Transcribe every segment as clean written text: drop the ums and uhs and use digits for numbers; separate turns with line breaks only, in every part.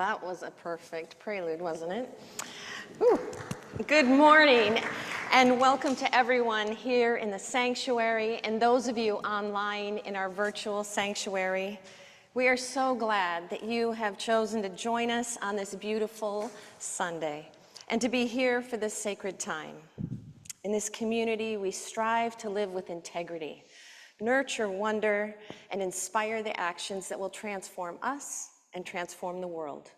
That was a perfect prelude, wasn't it? Ooh. Good morning, and welcome to everyone here in the sanctuary and those of you online in our virtual sanctuary. We are so glad that you have chosen to join us on this beautiful Sunday and to be here for this sacred time. In this community, we strive to live with integrity, nurture wonder, and inspire the actions that will transform us and transform the world.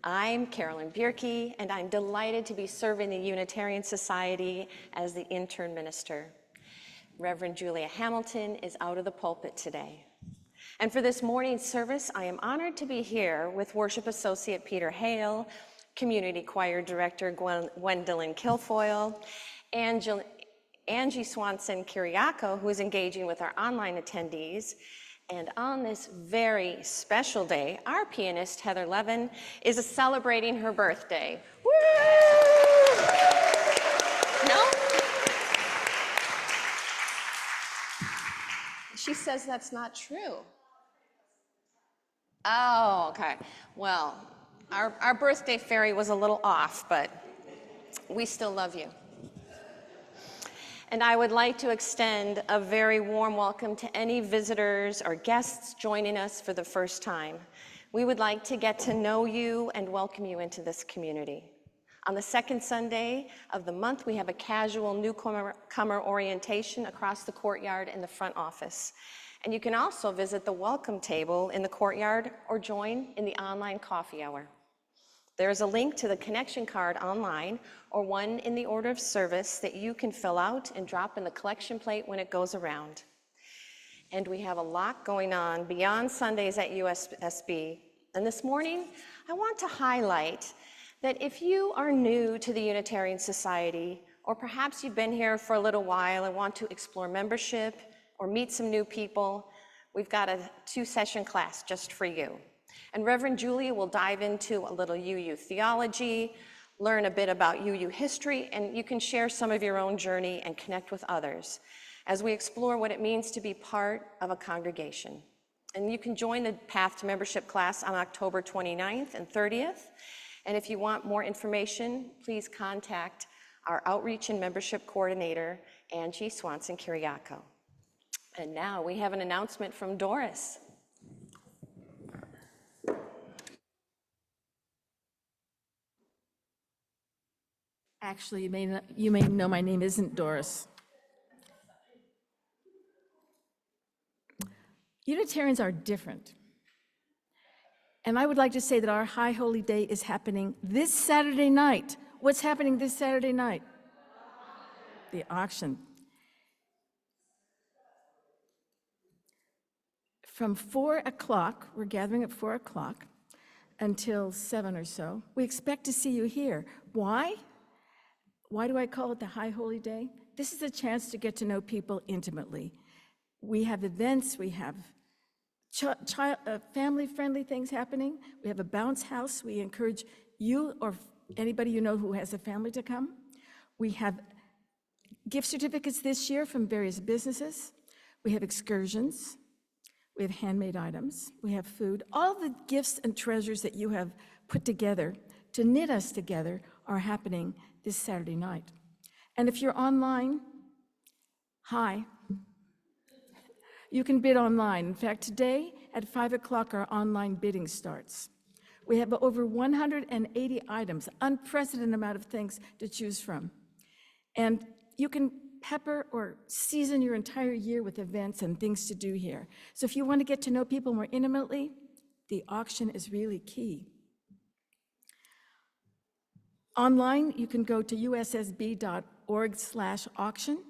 I'm Carolyn Bierke, and I'm delighted to be serving the Unitarian Society as the intern minister. Reverend Julia Hamilton is out of the pulpit today. And for this morning's service, I am honored to be here with Worship Associate Peter Hale, Community Choir Director Gwendolyn Kilfoyle, Angie Swanson-Kiriakou, who is engaging with our online attendees. And on this very special day, our pianist, Heather Levin, is celebrating her birthday. Woo! No? She says that's not true. Oh, okay. Well, our birthday fairy was a little off, but we still love you. And I would like to extend a very warm welcome to any visitors or guests joining us for the first time. We would like to get to know you and welcome you into this community. On the second Sunday of the month, we have a casual newcomer orientation across the courtyard in the front office. And you can also visit the welcome table in the courtyard or join in the online coffee hour. There is a link to the connection card online or one in the order of service that you can fill out and drop in the collection plate when it goes around. And we have a lot going on beyond Sundays at USSB. And this morning, I want to highlight that if you are new to the Unitarian Society, or perhaps you've been here for a little while and want to explore membership or meet some new people, we've got a 2-session class just for you. And Reverend Julia will dive into a little UU theology, learn a bit about UU history, and you can share some of your own journey and connect with others as we explore what it means to be part of a congregation. And you can join the Path to Membership class on October 29th and 30th. And if you want more information, please contact our Outreach and Membership Coordinator, Angie Swanson-Kiriakou. And now we have an announcement from Doris.
Actually, you may know my name isn't Doris. Unitarians are different. And I would like to say that our High Holy Day is happening this Saturday night. What's happening this Saturday night? The auction. From 4 o'clock, we're gathering at 4 o'clock until 7 or so. We expect to see you here. Why? Why do I call it the High Holy Day? This is a chance to get to know people intimately. We have events, we have family-friendly things happening. We have a bounce house. We encourage you or anybody you know who has a family to come. We have gift certificates this year from various businesses. We have excursions. We have handmade items. We have food. All the gifts and treasures that you have put together to knit us together are happening this Saturday night. And if you're online, hi. You can bid online. In fact, today at 5 o'clock, our online bidding starts. We have over 180 items, unprecedented amount of things to choose from. And you can pepper or season your entire year with events and things to do here. So if you want to get to know people more intimately, the auction is really key. Online, you can go to ussb.org/auction.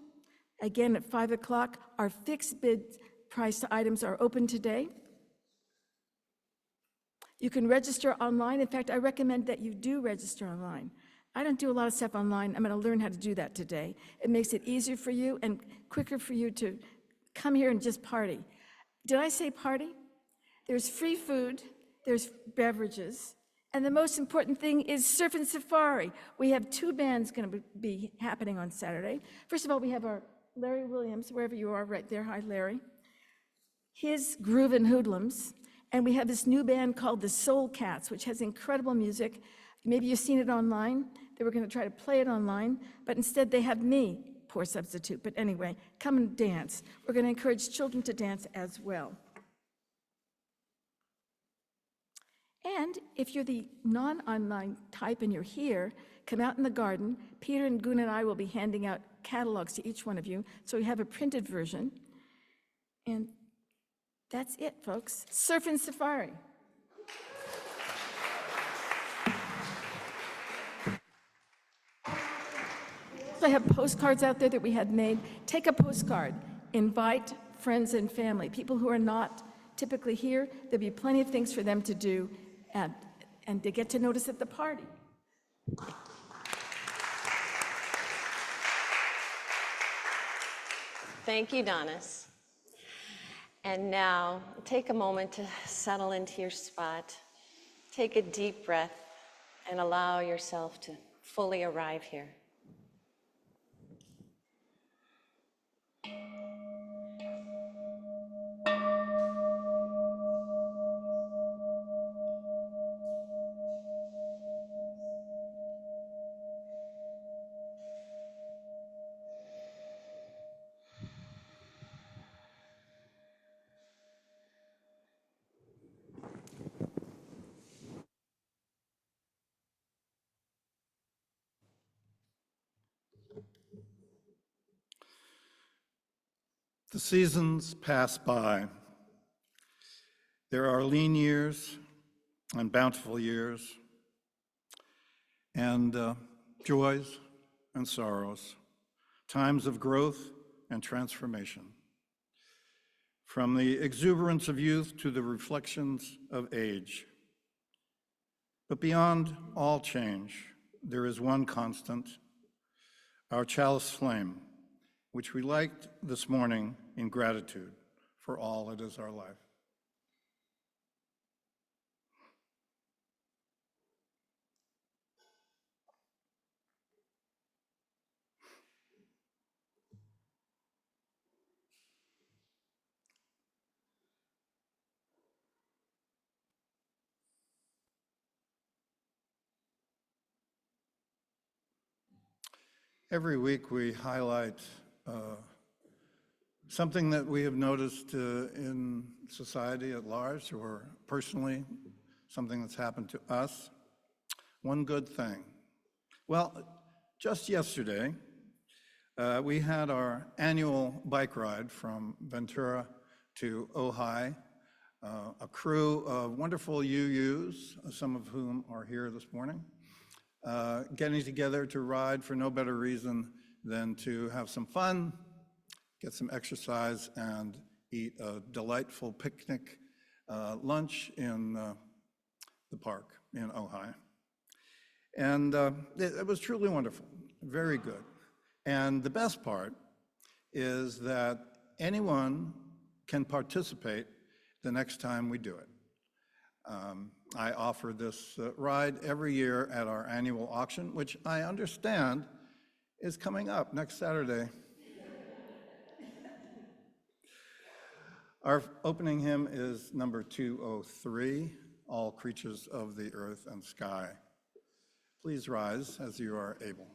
Again, at 5 o'clock, our fixed bid price items are open today. You can register online. In fact, I recommend that you do register online. I don't do a lot of stuff online. I'm going to learn how to do that today. It makes it easier for you and quicker for you to come here and just party. Did I say party? There's free food, there's beverages, and the most important thing is Surf and Safari. We have 2 bands going to be happening on Saturday. First of all, we have our Larry Williams, wherever you are, right there. Hi, Larry. His Groove and Hoodlums. And we have this new band called the Soul Cats, which has incredible music. Maybe you've seen it online. They were going to try to play it online, but instead they have me, poor substitute. But anyway, come and dance. We're going to encourage children to dance as well. And if you're the non-online type and you're here, come out in the garden. Peter and Gun and I will be handing out catalogs to each one of you, so we have a printed version. And that's it, folks. Surf and Safari. I have postcards out there that we had made. Take a postcard. Invite friends and family, people who are not typically here. There'll be plenty of things for them to do, and they get to notice at the party.
Thank you, Donis. And now, take a moment to settle into your spot. Take a deep breath and allow yourself to fully arrive here.
The seasons pass by. There are lean years and bountiful years, and joys and sorrows, times of growth and transformation. From the exuberance of youth to the reflections of age. But beyond all change, there is one constant, our chalice flame, which we light this morning in gratitude for all it is our life. Every week we highlight something that we have noticed in society at large, or personally, something that's happened to us. One good thing. Well, just yesterday, we had our annual bike ride from Ventura to Ojai, a crew of wonderful UUs, some of whom are here this morning, getting together to ride for no better reason than to have some fun, get some exercise, and eat a delightful picnic lunch in the park in Ojai. And it was truly wonderful, very good. And the best part is that anyone can participate the next time we do it. I offer this ride every year at our annual auction, which I understand is coming up next Saturday. Our opening hymn is number 203, All Creatures of the Earth and Sky. Please rise as you are able.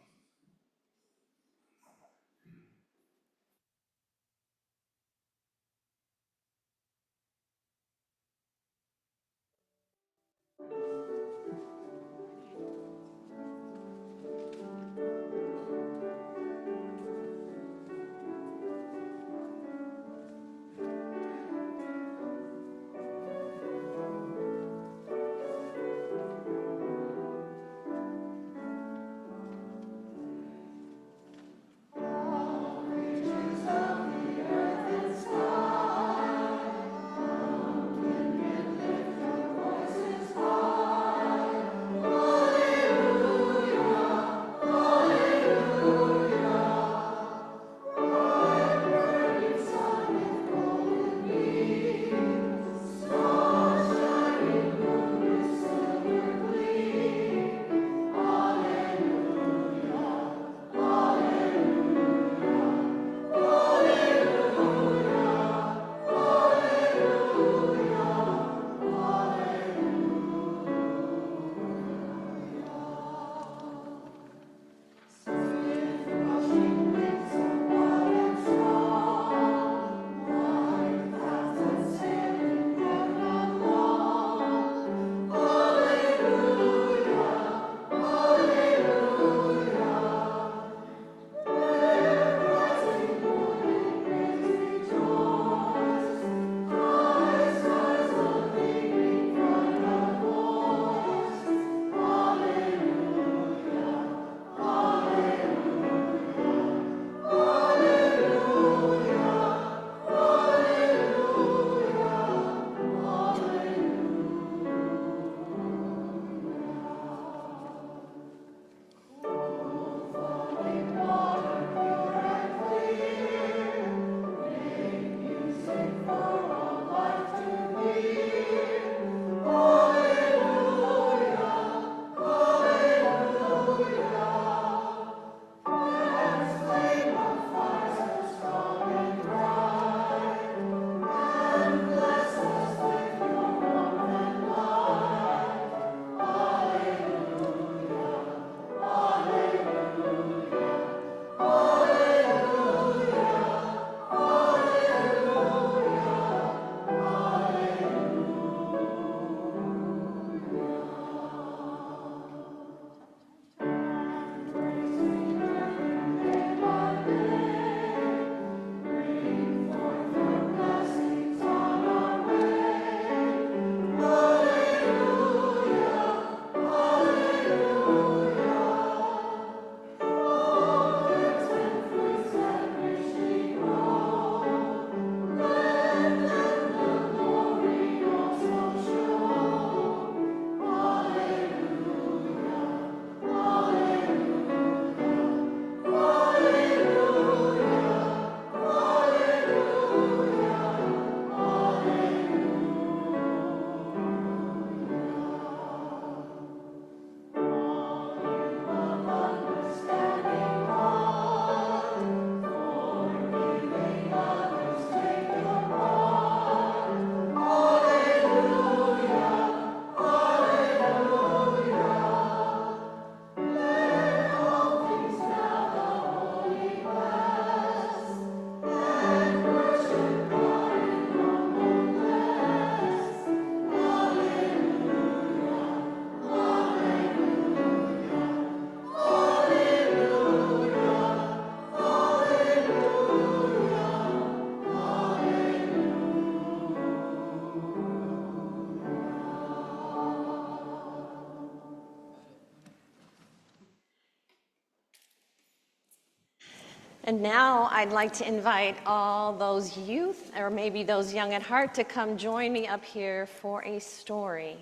And now I'd like to invite all those youth, or maybe those young at heart, to come join me up here for a story.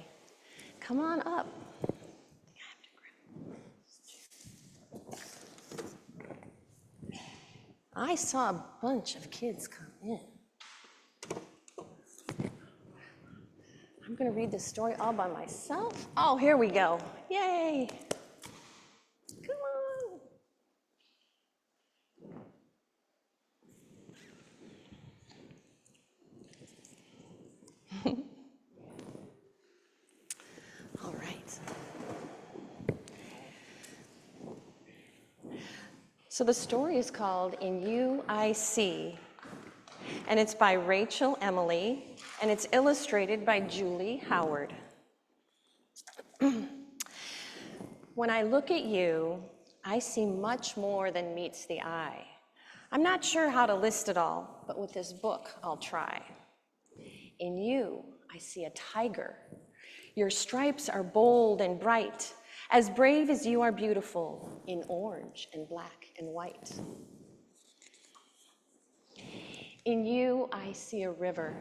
Come on up. I saw a bunch of kids come in. I'm going to read this story all by myself. Oh, here we go. Yay. Come on. All right. So the story is called In You I See, and it's by Rachel Emily, and it's illustrated by Julie Howard. When I look at you, I see much more than meets the eye. I'm not sure how to list it all, but with this book, I'll try. In you, I see a tiger. Your stripes are bold and bright, as brave as you are beautiful, in orange and black and white. In you, I see a river.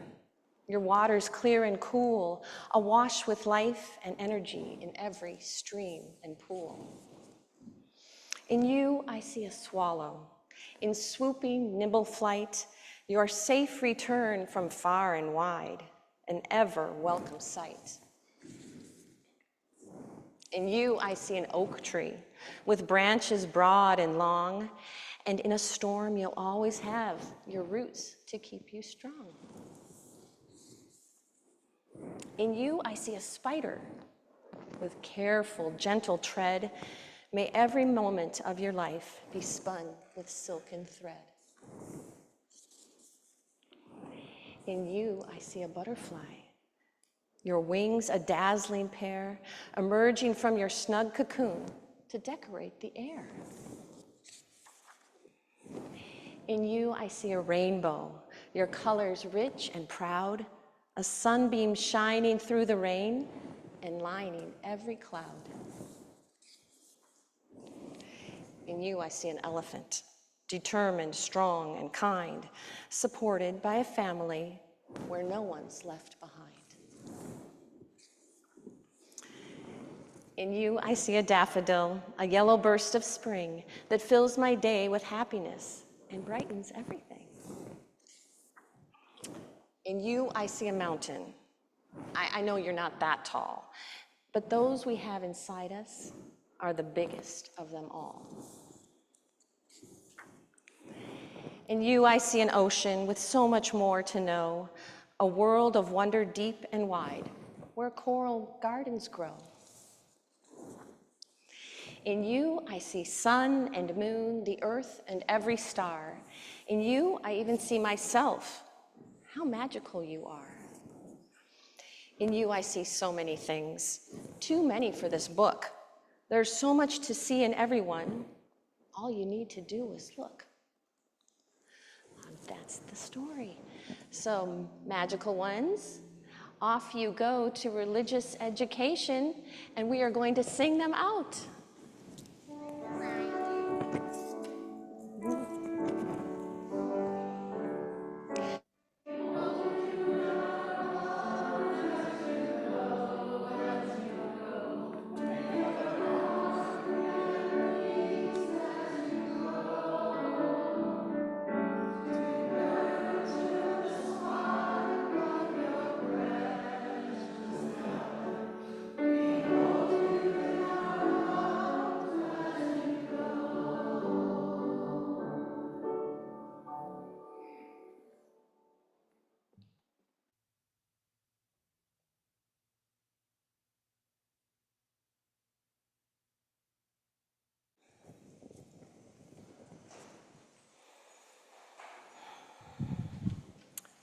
Your waters clear and cool, awash with life and energy in every stream and pool. In you, I see a swallow. In swooping, nimble flight, your safe return from far and wide, an ever welcome sight. In you, I see an oak tree with branches broad and long, and in a storm, you'll always have your roots to keep you strong. In you, I see a spider with careful, gentle tread. May every moment of your life be spun with silken thread. In you, I see a butterfly. Your wings a dazzling pair, emerging from your snug cocoon to decorate the air. In you, I see a rainbow, your colors rich and proud, a sunbeam shining through the rain and lining every cloud. In you, I see an elephant, determined, strong, and kind, supported by a family where no one's left behind. In you, I see a daffodil, a yellow burst of spring that fills my day with happiness and brightens everything. In you, I see a mountain. I know you're not that tall, but those we have inside us are the biggest of them all. In you, I see an ocean with so much more to know, a world of wonder deep and wide, where coral gardens grow. In you, I see sun and moon, the earth and every star. In you, I even see myself. How magical you are. In you, I see so many things, too many for this book. There's so much to see in everyone. All you need to do is look. That's the story. So, magical ones, off you go to religious education, and we are going to sing them out.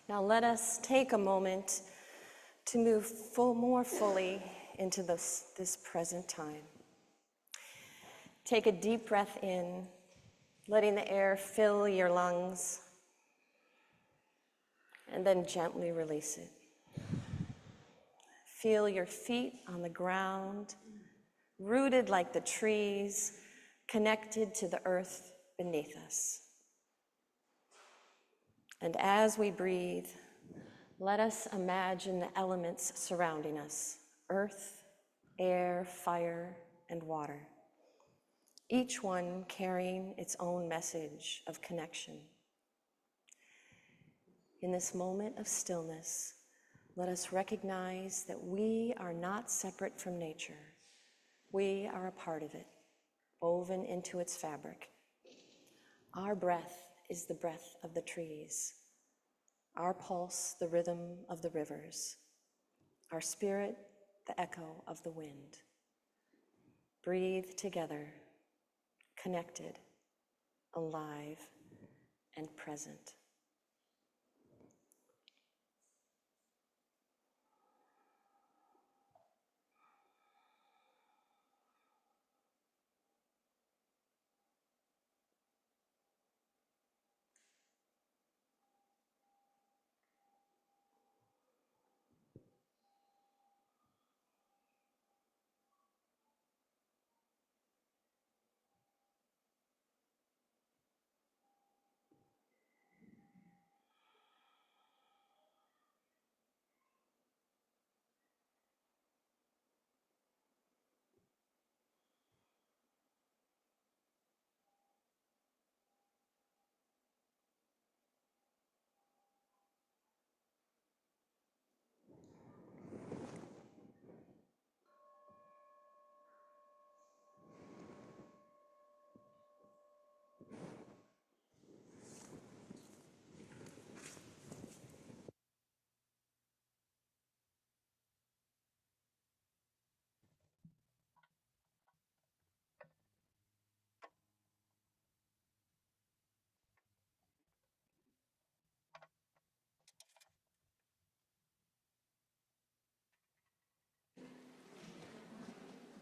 Now let us take a moment to move more fully into this present time. Take a deep breath in, letting the air fill your lungs, and then gently release it. Feel your feet on the ground, rooted like the trees, connected to the earth beneath us. And as we breathe, let us imagine the elements surrounding us: earth, air, fire, and water, each one carrying its own message of connection. In this moment of stillness, let us recognize that we are not separate from nature. We are a part of it, woven into its fabric. Our breath is the breath of the trees, our pulse the rhythm of the rivers, our spirit the echo of the wind. Breathe together, connected, alive, and present.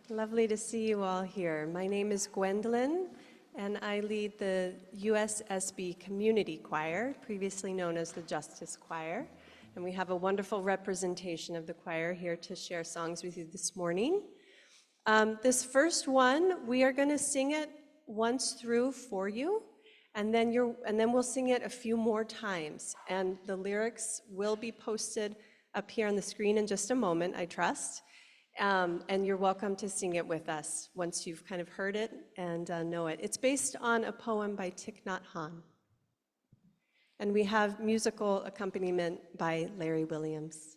Lovely to see you all here. My name is Gwendolyn, and I lead the USSB Community Choir, previously known as the Justice Choir. And we have a wonderful representation of the choir here to share songs with you this morning. This first one, we are going to sing it once through for you, and then we'll sing it a few more times. And the lyrics will be posted up here on the screen in just a moment, I trust. And you're welcome to sing it with us once you've kind of heard it and know it. It's based on a poem by Thich Nhat Hanh. And we have musical accompaniment by Larry Williams.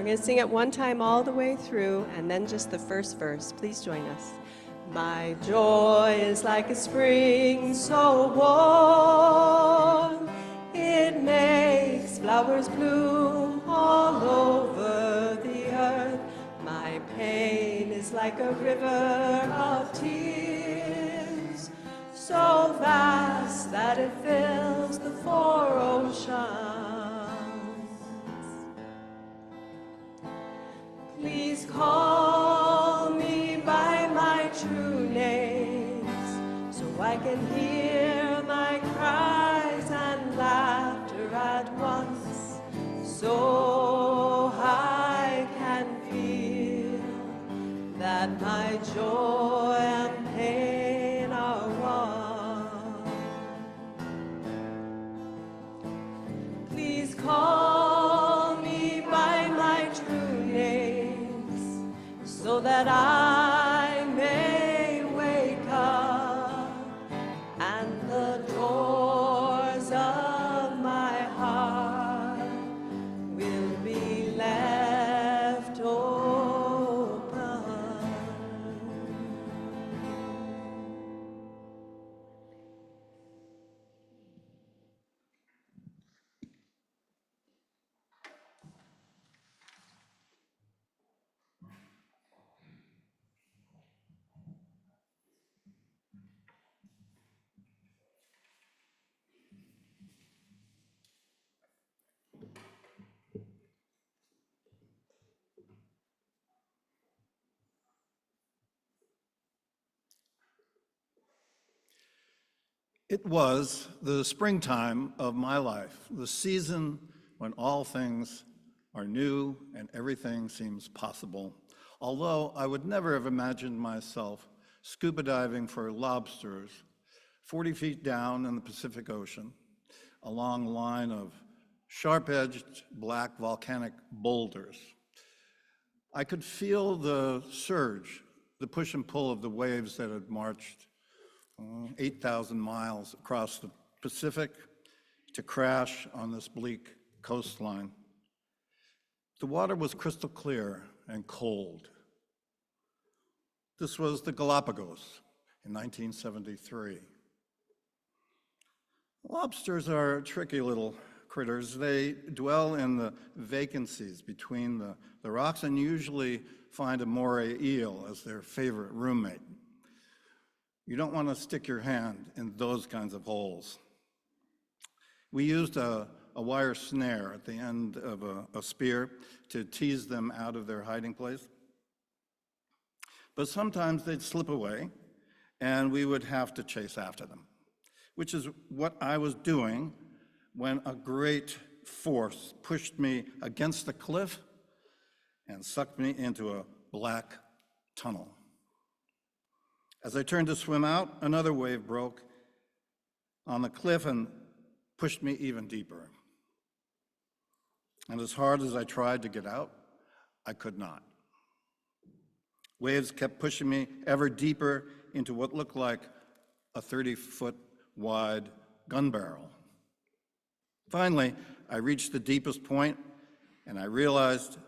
going to sing it one time all the way through and then just the first verse. Please join us. My joy is like a spring so warm, it makes flowers bloom all over the earth. My pain is like a river of tears, so vast that it fills the four oceans. Please call me by my true names, so I can hear my cries and laughter at once, so I can feel that my joy and pain are one. Please call me by my true names, so that I may wake up and the doors of my heart will be left open.
It was the springtime of my life, the season when all things are new and everything seems possible. Although I would never have imagined myself scuba diving for lobsters 40 feet down in the Pacific Ocean, along a line of sharp-edged black volcanic boulders. I could feel the surge, the push and pull of the waves that had marched 8,000 miles across the Pacific to crash on this bleak coastline. The water was crystal clear and cold. This was the Galapagos in 1973. Lobsters are tricky little critters. They dwell in the vacancies between the rocks and usually find a moray eel as their favorite roommate. You don't want to stick your hand in those kinds of holes. We used a wire snare at the end of a spear to tease them out of their hiding place. But sometimes they'd slip away and we would have to chase after them, which is what I was doing when a great force pushed me against the cliff and sucked me into a black tunnel. As I turned to swim out, another wave broke on the cliff and pushed me even deeper. And as hard as I tried to get out, I could not. Waves kept pushing me ever deeper into what looked like a 30-foot wide gun barrel. Finally, I reached the deepest point and I realized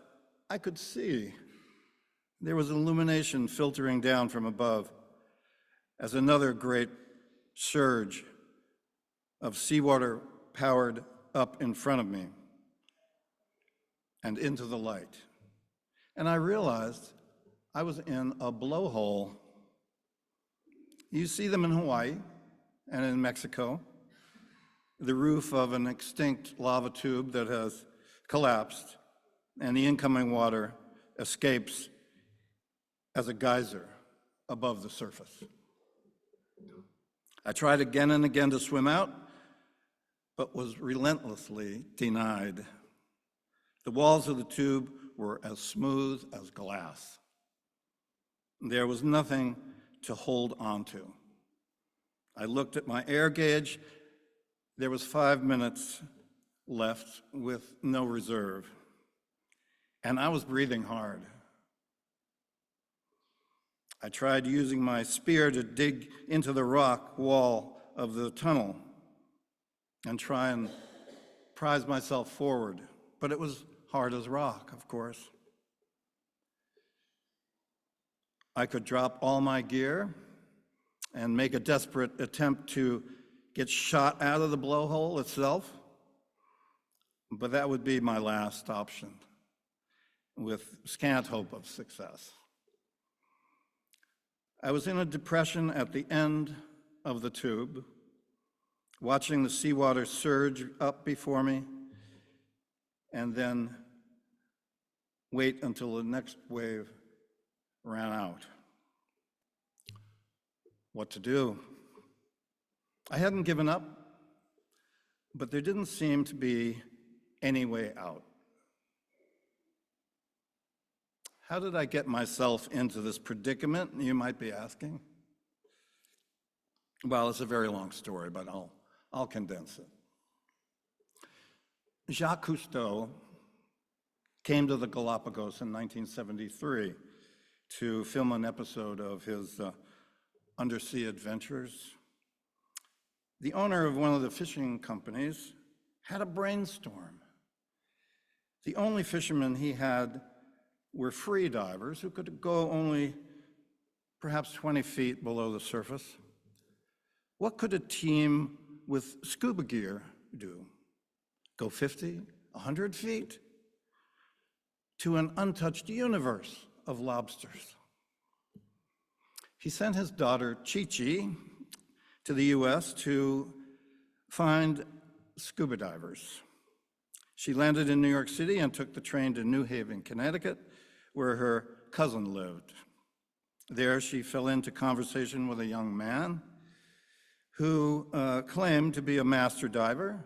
I could see. There was illumination filtering down from above as another great surge of seawater powered up in front of me and into the light. And I realized I was in a blowhole. You see them in Hawaii and in Mexico, the roof of an extinct lava tube that has collapsed, and the incoming water escapes as a geyser above the surface. I tried again and again to swim out, but was relentlessly denied. The walls of the tube were as smooth as glass. There was nothing to hold on to. I looked at my air gauge. There was 5 minutes left with no reserve, and I was breathing hard. I tried using my spear to dig into the rock wall of the tunnel and try and prise myself forward, but it was hard as rock, of course. I could drop all my gear and make a desperate attempt to get shot out of the blowhole itself, but that would be my last option, with scant hope of success. I was in a depression at the end of the tube, watching the seawater surge up before me, and then wait until the next wave ran out. What to do? I hadn't given up, but there didn't seem to be any way out. How did I get myself into this predicament, you might be asking? Well, it's a very long story, but I'll condense it. Jacques Cousteau came to the Galapagos in 1973 to film an episode of his undersea adventures. The owner of one of the fishing companies had a brainstorm. The only fishermen he had were free divers who could go only perhaps 20 feet below the surface. What could a team with scuba gear do? Go 50, 100 feet to an untouched universe of lobsters. He sent his daughter, Chi-Chi, to the US to find scuba divers. She landed in New York City and took the train to New Haven, Connecticut, where her cousin lived. There she fell into conversation with a young man who claimed to be a master diver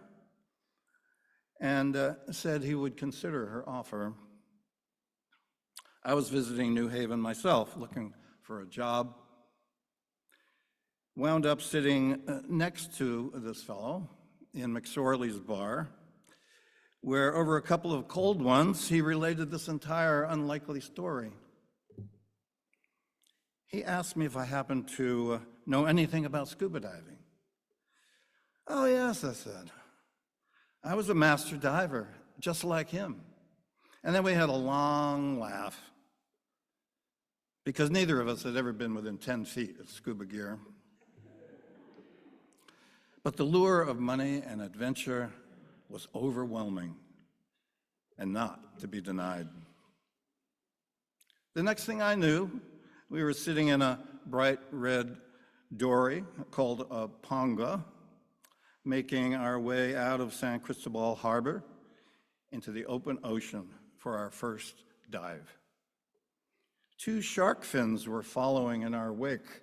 and said he would consider her offer. I was visiting New Haven myself, looking for a job. Wound up sitting next to this fellow in McSorley's bar, where over a couple of cold ones, he related this entire unlikely story. He asked me if I happened to know anything about scuba diving. Oh yes, I said. I was a master diver, just like him. And then we had a long laugh, because neither of us had ever been within 10 feet of scuba gear. But the lure of money and adventure was overwhelming and not to be denied. The next thing I knew, we were sitting in a bright red dory called a ponga, making our way out of San Cristobal Harbor into the open ocean for our first dive. 2 shark fins were following in our wake.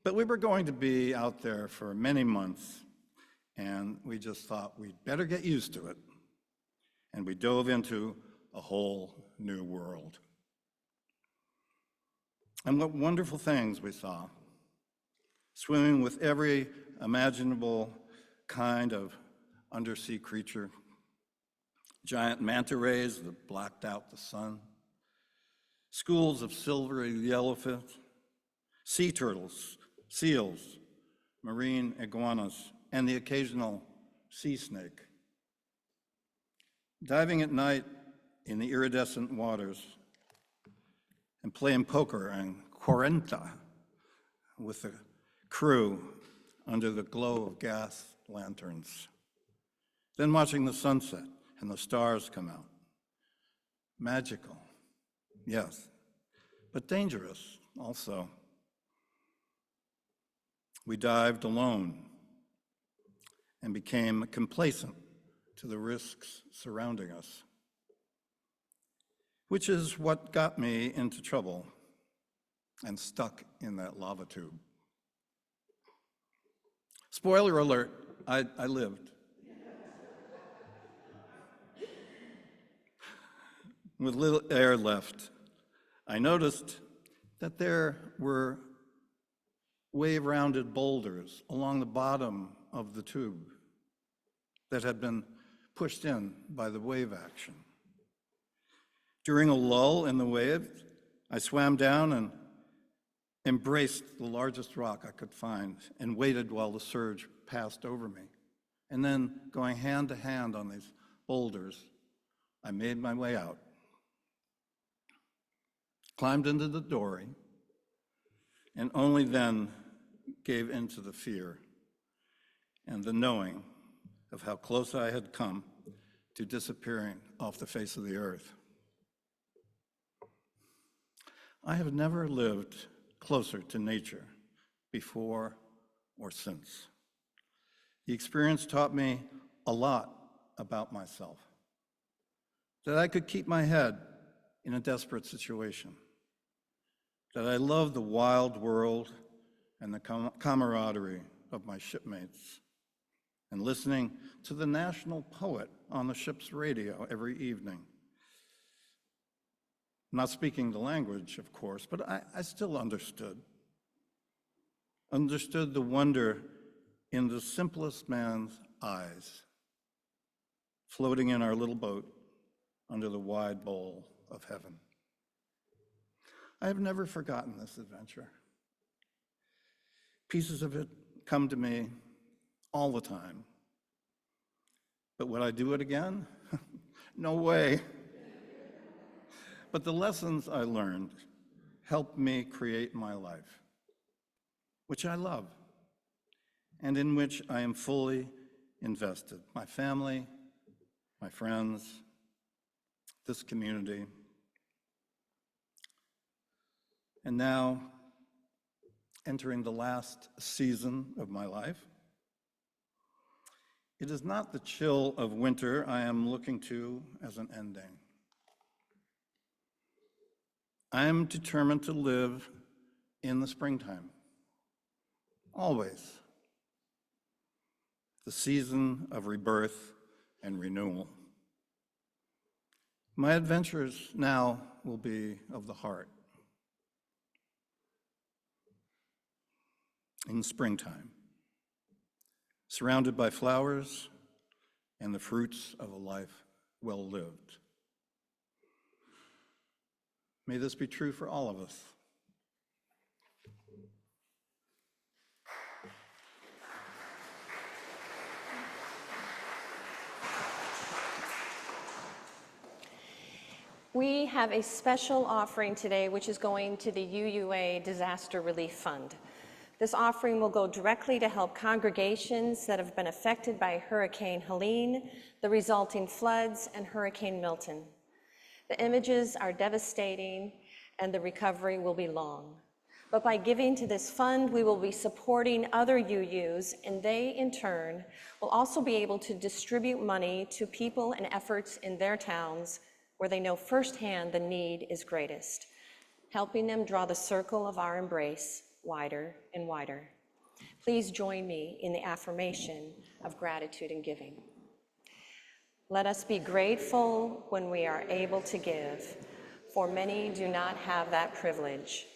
But we were going to be out there for many months, and we just thought we'd better get used to it. And we dove into a whole new world. And what wonderful things we saw. Swimming with every imaginable kind of undersea creature. Giant manta rays that blacked out the sun. Schools of silvery yellowfish. Sea turtles, seals, marine iguanas, and the occasional sea snake. Diving at night in the iridescent waters and playing poker and cuarenta with the crew under the glow of gas lanterns. Then watching the sunset and the stars come out. Magical, yes, but dangerous also. We dived alone and became complacent to the risks surrounding us, which is what got me into trouble and stuck in that lava tube. Spoiler alert, I lived. With little air left, I noticed that there were wave-rounded boulders along the bottom of the tube that had been pushed in by the wave action. During a lull in the wave, I swam down and embraced the largest rock I could find and waited while the surge passed over me. And then going hand to hand on these boulders, I made my way out, climbed into the dory, and only then gave in to the fear and the knowing of how close I had come to disappearing off the face of the earth. I have never lived closer to nature before or since. The experience taught me a lot about myself, that I could keep my head in a desperate situation, that I love the wild world and the camaraderie of my shipmates, and listening to the national poet on the ship's radio every evening. Not speaking the language, of course, but I still understood the wonder in the simplest man's eyes, floating in our little boat under the wide bowl of heaven. I have never forgotten this adventure. Pieces of it come to me all the time. But would I do it again? No way. But the lessons I learned helped me create my life, which I love, and in which I am fully invested. My family, my friends, this community. And now, entering the last season of my life, it is not the chill of winter I am looking to as an ending. I am determined to live in the springtime, always. The season of rebirth and renewal. My adventures now will be of the heart. In springtime, surrounded by flowers and the fruits of a life well lived. May this be true for all of us.
We have a special offering today, which is going to the UUA Disaster Relief Fund. This offering will go directly to help congregations that have been affected by Hurricane Helene, the resulting floods, and Hurricane Milton. The images are devastating, and the recovery will be long. But by giving to this fund, we will be supporting other UUs, and they, in turn, will also be able to distribute money to people and efforts in their towns where they know firsthand the need is greatest, helping them draw the circle of our embrace wider and wider. Please join me in the affirmation of gratitude and giving. Let us be grateful when we are able to give, for many do not have that privilege.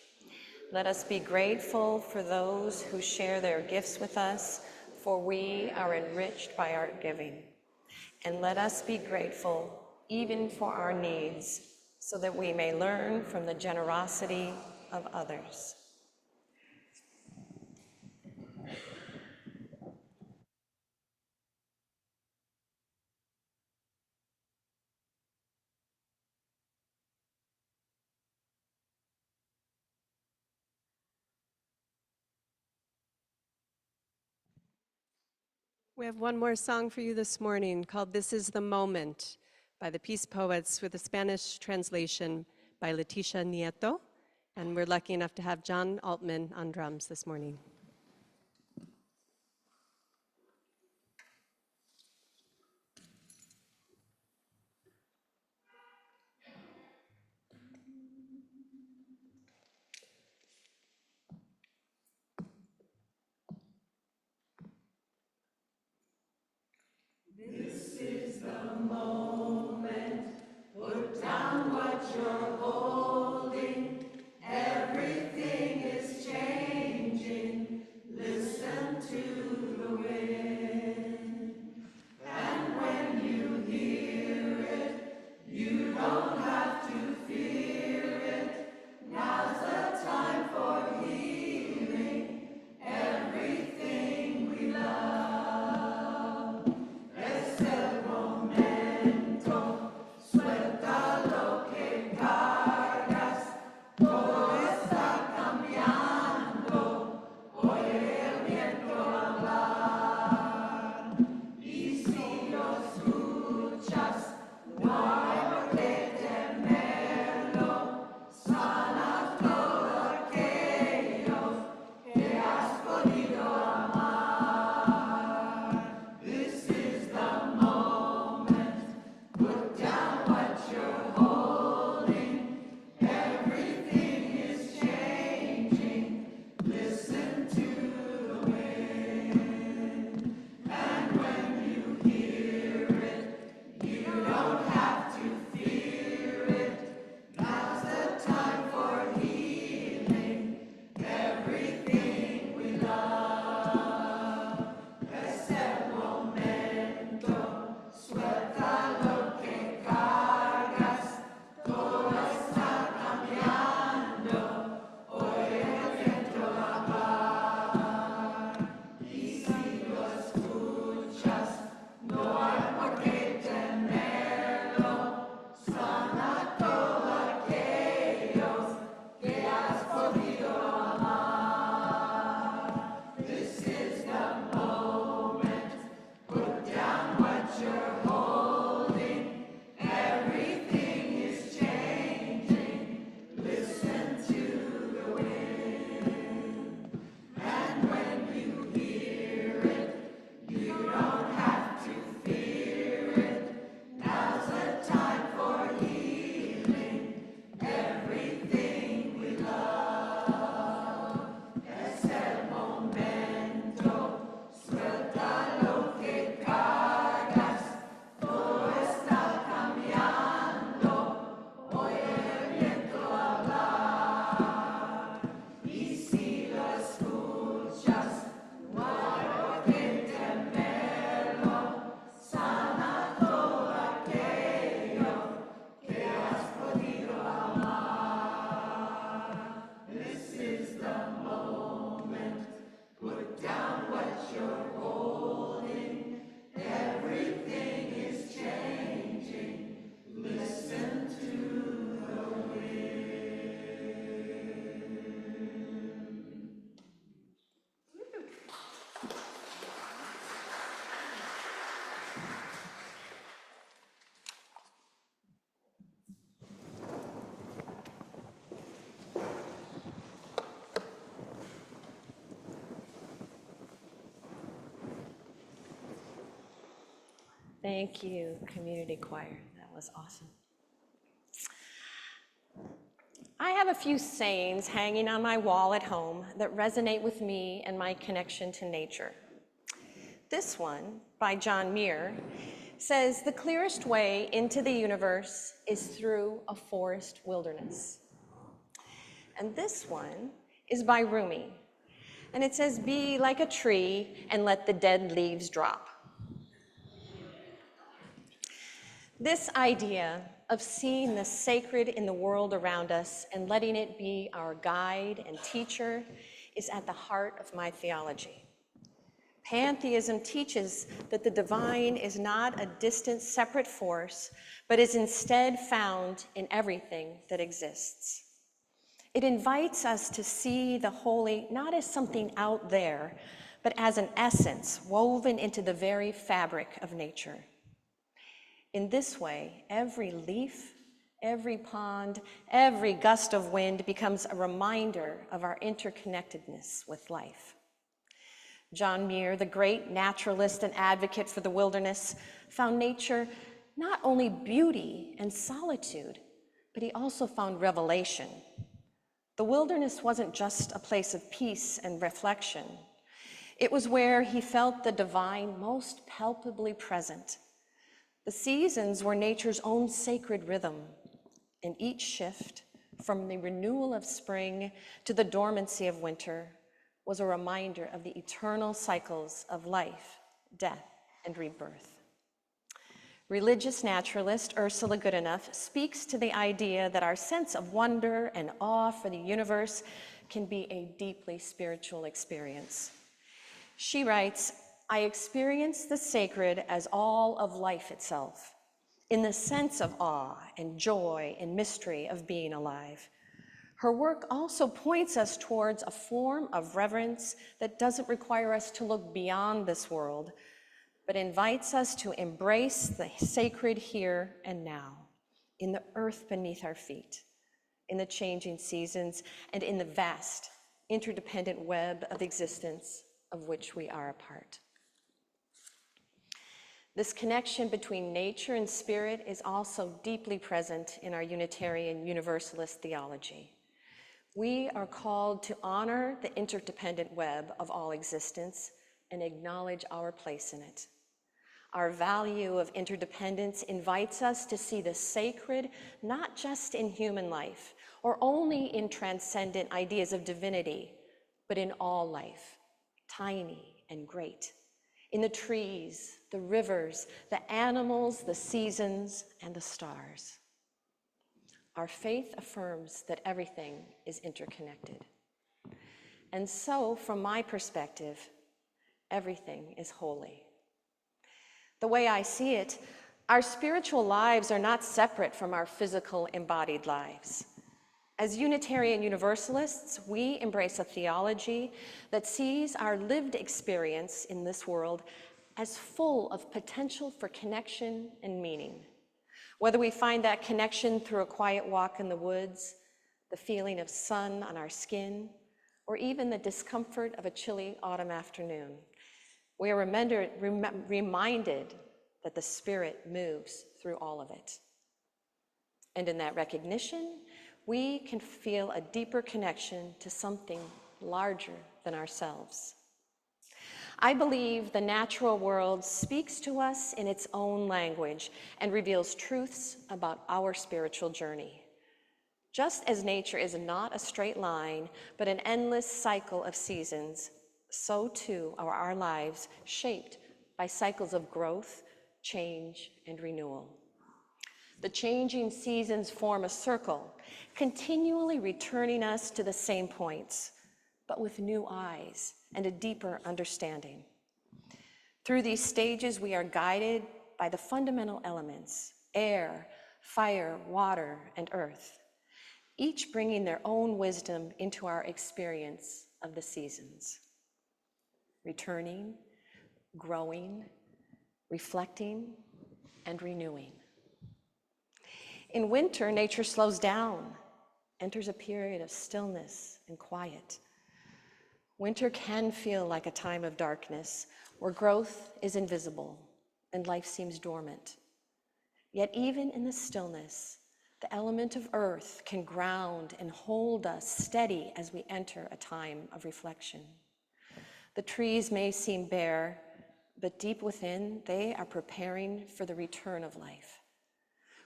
Let us be grateful for those who share their gifts with us, for we are enriched by our giving. And let us be grateful even for our needs, so that we may learn from the generosity of others.
We have one more song for you this morning called This Is the Moment by the Peace Poets, with a Spanish translation by Leticia Nieto. And we're lucky enough to have John Altman on drums this morning.
Everything is changing.
Thank you, community choir. That was awesome. I have a few sayings hanging on my wall at home that resonate with me and my connection to nature. This one, by John Muir, says, "The clearest way into the universe is through a forest wilderness." And this one is by Rumi, and it says, "Be like a tree and let the dead leaves drop." This idea of seeing the sacred in the world around us and letting it be our guide and teacher is at the heart of my theology. Pantheism teaches that the divine is not a distant, separate force, but is instead found in everything that exists. It invites us to see the holy not as something out there, but as an essence woven into the very fabric of nature. In this way, every leaf, every pond, every gust of wind becomes a reminder of our interconnectedness with life. John Muir, the great naturalist and advocate for the wilderness, found nature not only beauty and solitude, but he also found revelation. The wilderness wasn't just a place of peace and reflection. It was where he felt the divine most palpably present. The seasons were nature's own sacred rhythm, and each shift, from the renewal of spring to the dormancy of winter, was a reminder of the eternal cycles of life, death, and rebirth. Religious naturalist Ursula Goodenough speaks to the idea that our sense of wonder and awe for the universe can be a deeply spiritual experience. She writes, "I experience the sacred as all of life itself, in the sense of awe and joy and mystery of being alive." Her work also points us towards a form of reverence that doesn't require us to look beyond this world, but invites us to embrace the sacred here and now, in the earth beneath our feet, in the changing seasons, and in the vast, interdependent web of existence of which we are a part. This connection between nature and spirit is also deeply present in our Unitarian Universalist theology. We are called to honor the interdependent web of all existence and acknowledge our place in it. Our value of interdependence invites us to see the sacred not just in human life or only in transcendent ideas of divinity, but in all life, tiny and great, in the trees, the rivers, the animals, the seasons, and the stars. Our faith affirms that everything is interconnected. And so, from my perspective, everything is holy. The way I see it, our spiritual lives are not separate from our physical embodied lives. As Unitarian Universalists, we embrace a theology that sees our lived experience in this world as full of potential for connection and meaning. Whether we find that connection through a quiet walk in the woods, the feeling of sun on our skin, or even the discomfort of a chilly autumn afternoon, we are reminded that the Spirit moves through all of it. And in that recognition, we can feel a deeper connection to something larger than ourselves. I believe the natural world speaks to us in its own language and reveals truths about our spiritual journey. Just as nature is not a straight line, but an endless cycle of seasons, so too are our lives, shaped by cycles of growth, change, and renewal. The changing seasons form a circle, continually returning us to the same points, but with new eyes and a deeper understanding. Through these stages, we are guided by the fundamental elements: air, fire, water, and earth, each bringing their own wisdom into our experience of the seasons. Returning, growing, reflecting, and renewing. In winter, nature slows down, enters a period of stillness and quiet. Winter can feel like a time of darkness where growth is invisible and life seems dormant. Yet even in the stillness, the element of earth can ground and hold us steady as we enter a time of reflection. The trees may seem bare, but deep within, they are preparing for the return of life.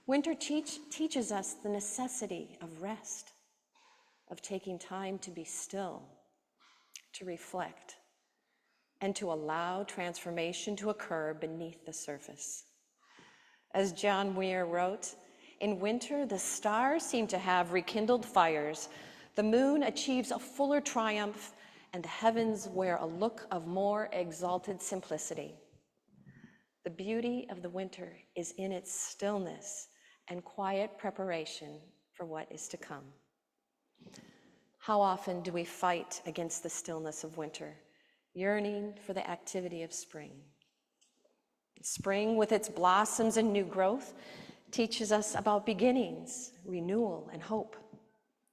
Winter teaches us the necessity of rest, of taking time to be still, to reflect, and to allow transformation to occur beneath the surface. As John Muir wrote, in winter, the stars seem to have rekindled fires, the moon achieves a fuller triumph, and the heavens wear a look of more exalted simplicity. The beauty of the winter is in its stillness and quiet preparation for what is to come. How often do we fight against the stillness of winter, yearning for the activity of spring? Spring, with its blossoms and new growth, teaches us about beginnings, renewal, and hope.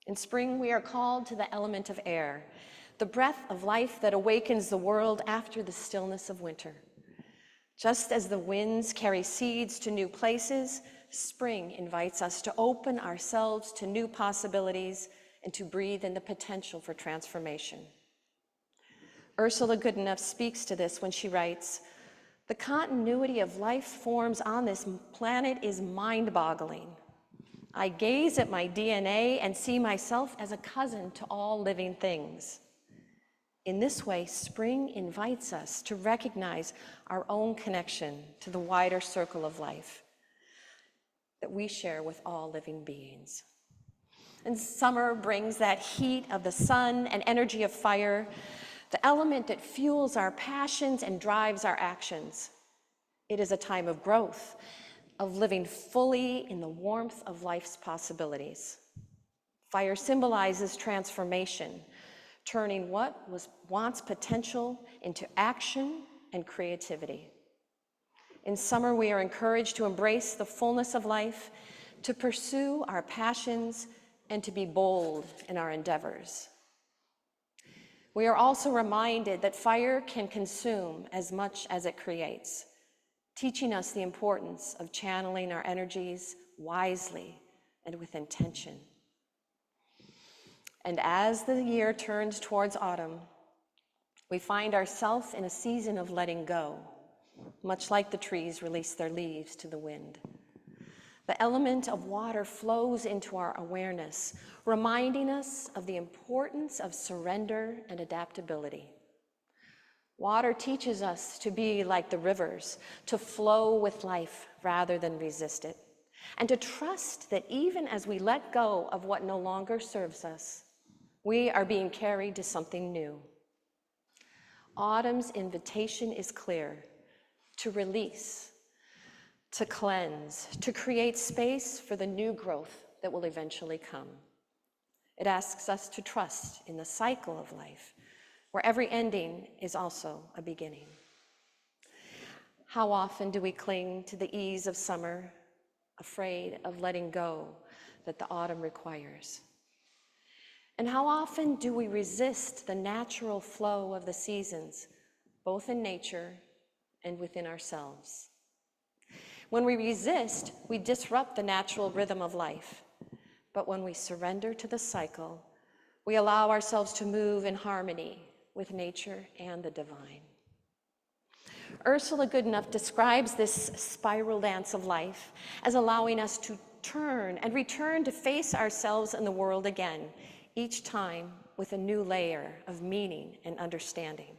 In spring, we are called to the element of air, the breath of life that awakens the world after the stillness of winter. Just as the winds carry seeds to new places, spring invites us to open ourselves to new possibilities and to breathe in the potential for transformation. Ursula Goodenough speaks to this when she writes, "The continuity of life forms on this planet is mind-boggling. I gaze at my DNA and see myself as a cousin to all living things. In this way, spring invites us to recognize our own connection to the wider circle of life that we share with all living beings." And summer brings that heat of the sun and energy of fire, the element that fuels our passions and drives our actions. It is a time of growth, of living fully in the warmth of life's possibilities. Fire symbolizes transformation, turning what was once potential into action and creativity. In summer, we are encouraged to embrace the fullness of life, to pursue our passions, and to be bold in our endeavors. We are also reminded that fire can consume as much as it creates, teaching us the importance of channeling our energies wisely and with intention. And as the year turns towards autumn, we find ourselves in a season of letting go, much like the trees release their leaves to the wind. The element of water flows into our awareness, reminding us of the importance of surrender and adaptability. Water teaches us to be like the rivers, to flow with life rather than resist it, and to trust that even as we let go of what no longer serves us, we are being carried to something new. Autumn's invitation is clear: to release, to cleanse, to create space for the new growth that will eventually come. It asks us to trust in the cycle of life, where every ending is also a beginning. How often do we cling to the ease of summer, afraid of letting go that the autumn requires? And how often do we resist the natural flow of the seasons, both in nature and within ourselves? When we resist, we disrupt the natural rhythm of life. But when we surrender to the cycle, we allow ourselves to move in harmony with nature and the divine. Ursula Goodenough describes this spiral dance of life as allowing us to turn and return to face ourselves and the world again, each time with a new layer of meaning and understanding.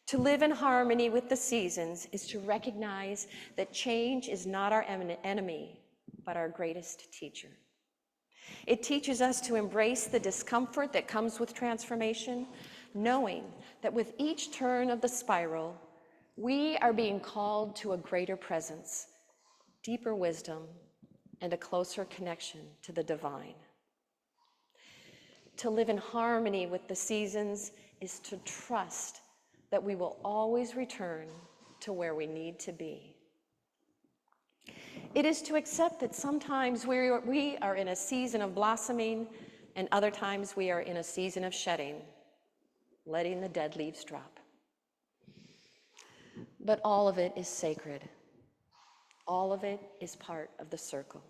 To live in harmony with the seasons is to recognize that change is not our enemy, but our greatest teacher. It teaches us to embrace the discomfort that comes with transformation, knowing that with each turn of the spiral, we are being called to a greater presence, deeper wisdom, and a closer connection to the divine. To live in harmony with the seasons is to trust that we will always return to where we need to be. It is to accept that sometimes we are in a season of blossoming and other times we are in a season of shedding, letting the dead leaves drop. but all of it is sacred. All of it is part of the circle.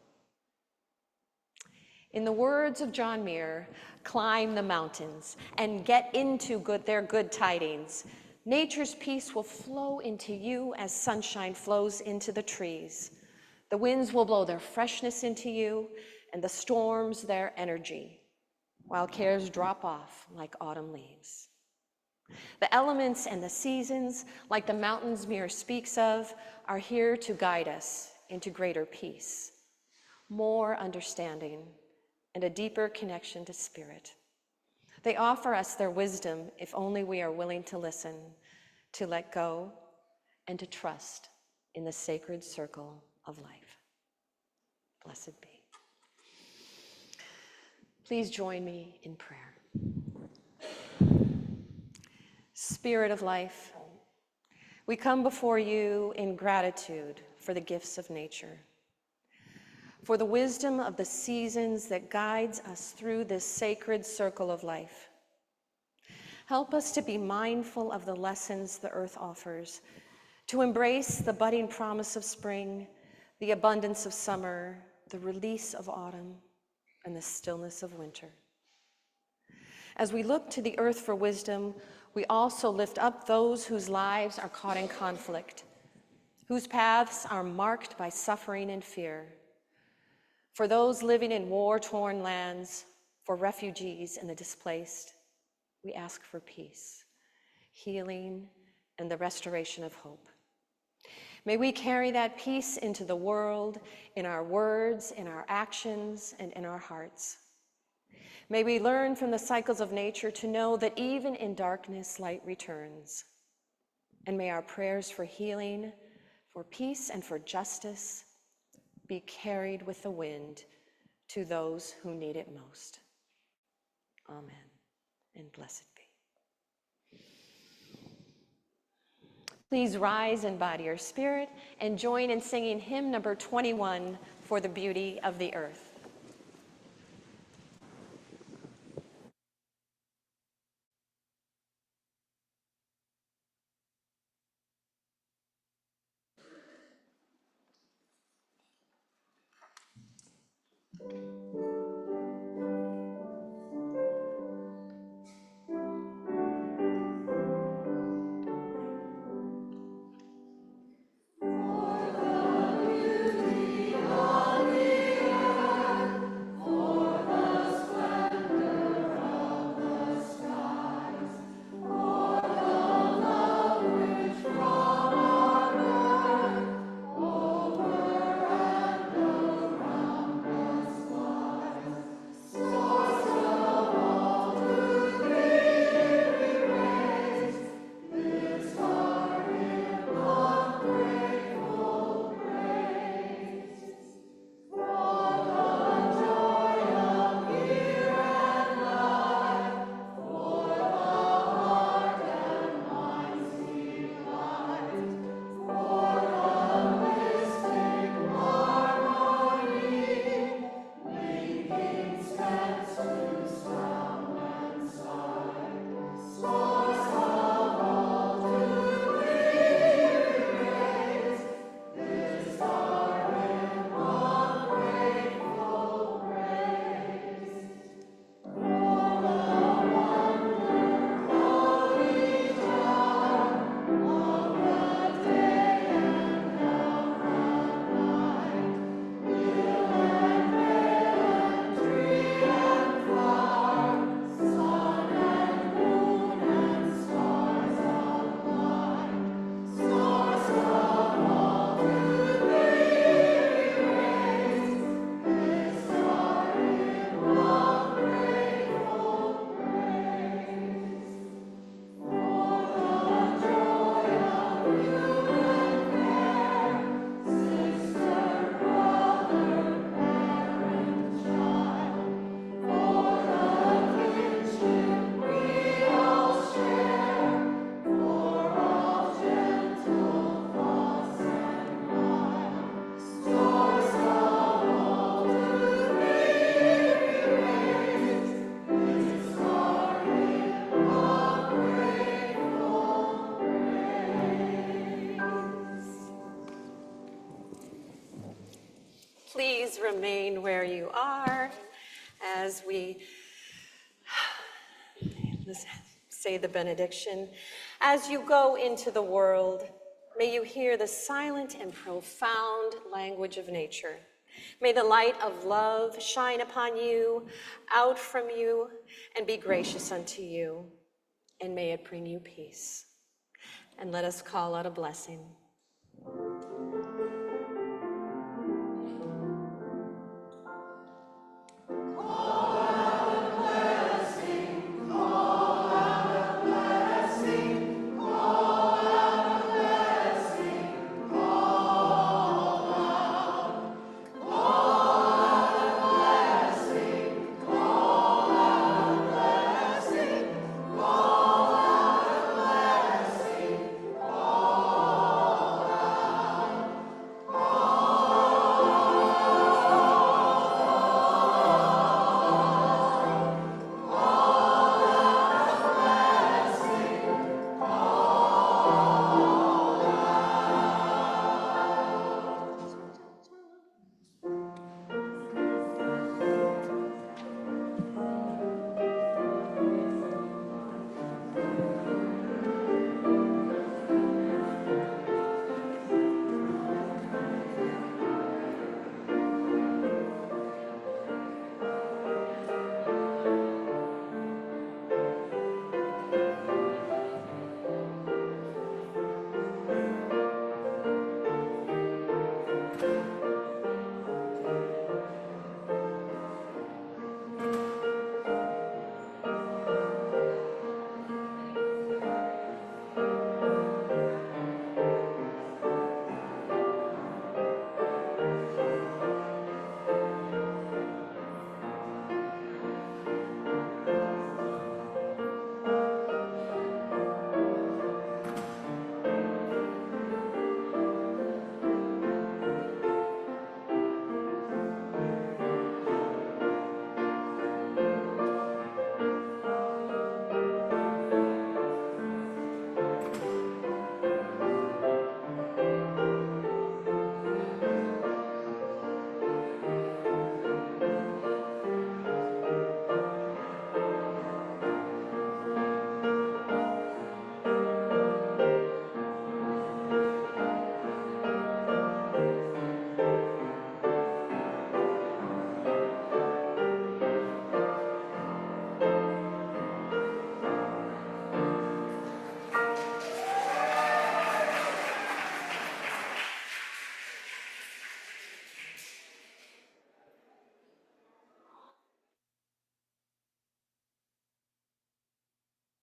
In the words of John Muir, climb the mountains and get into their good tidings. Nature's peace will flow into you as sunshine flows into the trees. The winds will blow their freshness into you, and the storms their energy, while cares drop off like autumn leaves. The elements and the seasons, like the mountains Muir speaks of, are here to guide us into greater peace, more understanding, and a deeper connection to spirit. They offer us their wisdom if only we are willing to listen, to let go, and to trust in the sacred circle of life. Blessed be. Please join me in prayer. Spirit of life, we come before you in gratitude for the gifts of nature, for the wisdom of the seasons that guides us through this sacred circle of life. Help us to be mindful of the lessons the earth offers, to embrace the budding promise of spring, the abundance of summer, the release of autumn, and the stillness of winter. As we look to the earth for wisdom, we also lift up those whose lives are caught in conflict, whose paths are marked by suffering and fear. For those living in war-torn lands, for refugees and the displaced, we ask for peace, healing, and the restoration of hope. May we carry that peace into the world, in our words, in our actions, and in our hearts. May we learn from the cycles of nature to know that even in darkness, light returns. And may our prayers for healing, for peace, and for justice be carried with the wind to those who need it most. Amen, and blessed be. Please rise in body or spirit and join in singing hymn number 21, For the Beauty of the Earth. where you are as we say the benediction. As you go into the world, may you hear the silent and profound language of nature. May the light of love shine upon you, out from you, and be gracious unto you. And may it bring you peace. And let us call out a blessing.